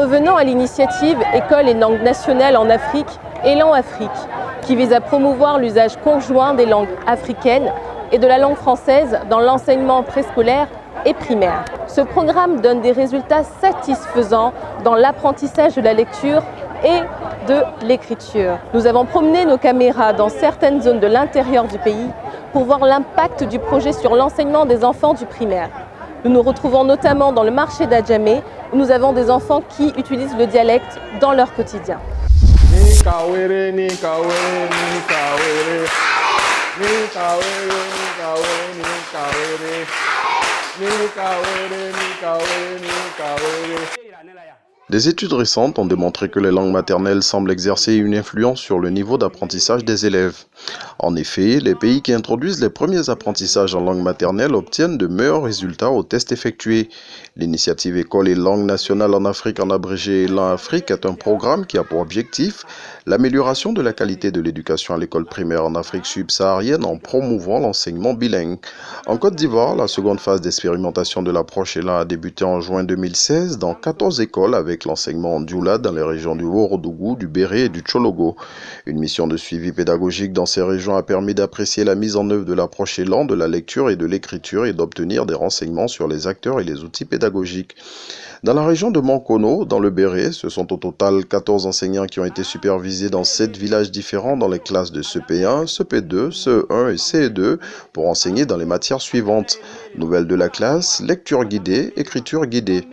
revenons à l'initiative École et langues nationales en Afrique, Élan Afrique, qui vise à promouvoir l'usage conjoint des langues africaines et de la langue française dans l'enseignement préscolaire et primaire. Ce programme donne des résultats satisfaisants dans l'apprentissage de la lecture et de l'écriture. Nous avons promené nos caméras dans certaines zones de l'intérieur du pays pour voir l'impact du projet sur l'enseignement des enfants du primaire. Nous nous retrouvons notamment dans le marché d'Adjamé, où nous avons des enfants qui utilisent le dialecte dans leur quotidien. Des études récentes ont démontré que les langues maternelles semblent exercer une influence sur le niveau d'apprentissage des élèves. En effet, les pays qui introduisent les premiers apprentissages en langue maternelle obtiennent de meilleurs résultats aux tests effectués. L'initiative École et langues nationales en Afrique, en abrégé Élan Afrique, est un programme qui a pour objectif l'amélioration de la qualité de l'éducation à l'école primaire en Afrique subsaharienne en promouvant l'enseignement bilingue. En Côte d'Ivoire, la seconde phase d'expérimentation de l'approche Élan a débuté en juin 2016 dans 14 écoles avec l'enseignement en dioula dans les régions du Haut-Rodougou, du Béré et du Tchologo. Une mission de suivi pédagogique dans ces régions a permis d'apprécier la mise en œuvre de l'approche Élan de la lecture et de l'écriture et d'obtenir des renseignements sur les acteurs et les outils pédagogiques. Dans la région de Mankono, dans le Béré, ce sont au total 14 enseignants qui ont été supervisés dans 7 villages différents dans les classes de CP1, CP2, CE1 et CE2 pour enseigner dans les matières suivantes. Nouvelles de la classe, lecture guidée, écriture guidée.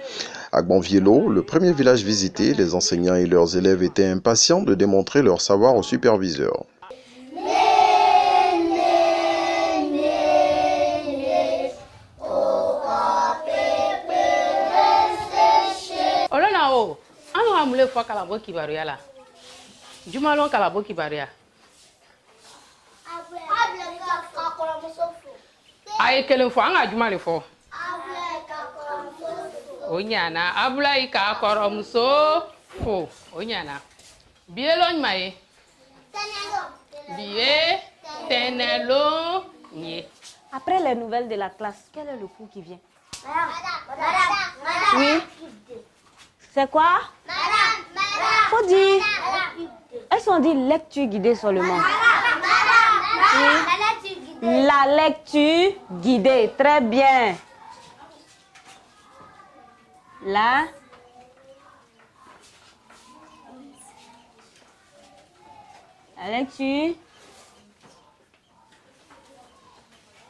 À Gbanviello, le premier village visité, les enseignants et leurs élèves étaient impatients de démontrer leur savoir aux superviseurs. Onyana abulai ka koromuso fo onyana bielon mai bie tenelo nie. Après les nouvelles de la classe, quel est le cours qui vient? Oui. C'est quoi? Faut dire. Elles sont dit lecture guidée seulement. Oui. La lecture guidée, très bien. La lecture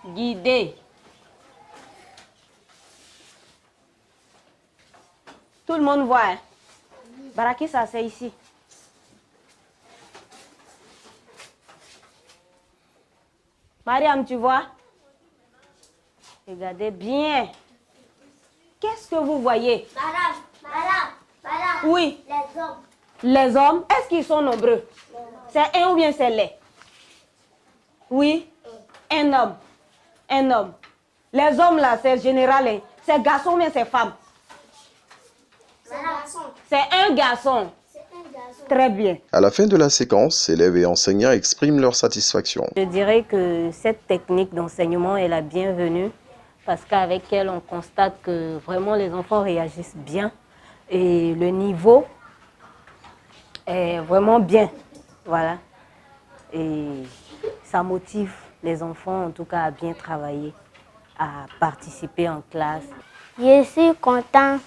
guidée. Tout le monde voit. Hein? Baraki, ça c'est ici. Mariam, tu vois? Regardez bien. Qu'est-ce que vous voyez? Madame. Oui. Les hommes. Les hommes, est-ce qu'ils sont nombreux? C'est un ou bien c'est les? Oui. Un homme. Un homme. Les hommes là, c'est général. Hein? C'est garçon ou bien c'est femme? C'est un garçon. Très bien. À la fin de la séquence, élèves et enseignants expriment leur satisfaction. Je dirais que cette technique d'enseignement est la bienvenue parce qu'avec elle, on constate que vraiment les enfants réagissent bien et le niveau est vraiment bien. Voilà. Et ça motive les enfants, en tout cas, à bien travailler, à participer en classe. Je suis content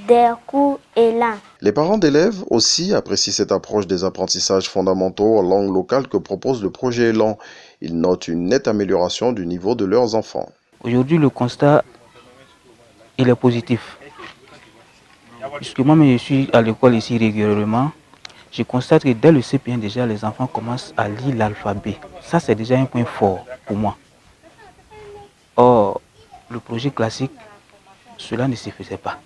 des cours Élan. Les parents d'élèves aussi apprécient cette approche des apprentissages fondamentaux en langue locale que propose le projet Élan. Ils notent une nette amélioration du niveau de leurs enfants. Aujourd'hui, le constat, il est positif. Puisque moi, je suis à l'école ici régulièrement, je constate que dès le CP1, déjà, les enfants commencent à lire l'alphabet. Ça, c'est déjà un point fort pour moi. Or, le projet classique, cela ne se faisait pas.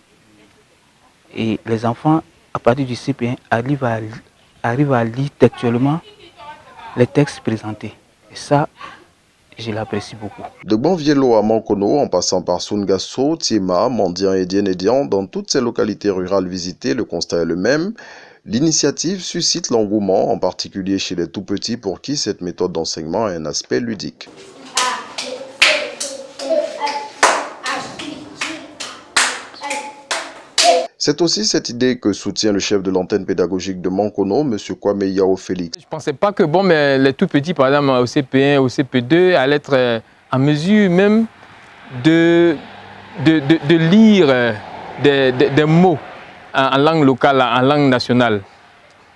Et les enfants, à partir du CP1, arrivent à lire textuellement les textes présentés. Et ça, je l'apprécie beaucoup. De Gbanviello à Mankono, en passant par Sungasso, Tiema, Mandian et Dienedian, dans toutes ces localités rurales visitées, le constat est le même. L'initiative suscite l'engouement, en particulier chez les tout-petits pour qui cette méthode d'enseignement a un aspect ludique. C'est aussi cette idée que soutient le chef de l'antenne pédagogique de Mankono, M. Kwame Yao Félix. Je ne pensais pas que mais les tout petits, par exemple au CP1, au CP2, allaient être en mesure même de lire des mots en langue locale, en langue nationale.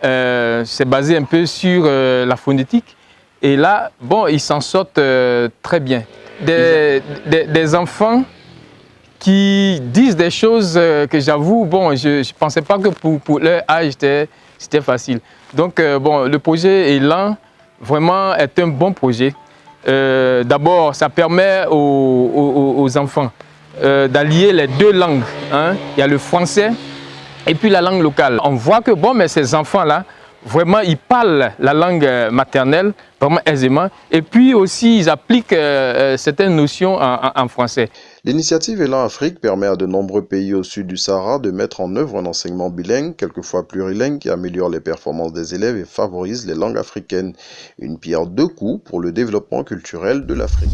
C'est basé un peu sur la phonétique. Et là, ils s'en sortent très bien. Des enfants qui disent des choses que j'avoue, je ne pensais pas que pour leur âge, c'était facile. Donc, le projet Élan, vraiment, est un bon projet. D'abord, ça permet aux enfants d'allier les deux langues. Il y a le français et puis la langue locale. On voit que ces enfants-là, vraiment, ils parlent la langue maternelle vraiment aisément. Et puis aussi, ils appliquent certaines notions en français. L'initiative Élan Afrique permet à de nombreux pays au sud du Sahara de mettre en œuvre un enseignement bilingue, quelquefois plurilingue, qui améliore les performances des élèves et favorise les langues africaines. Une pierre deux coups pour le développement culturel de l'Afrique.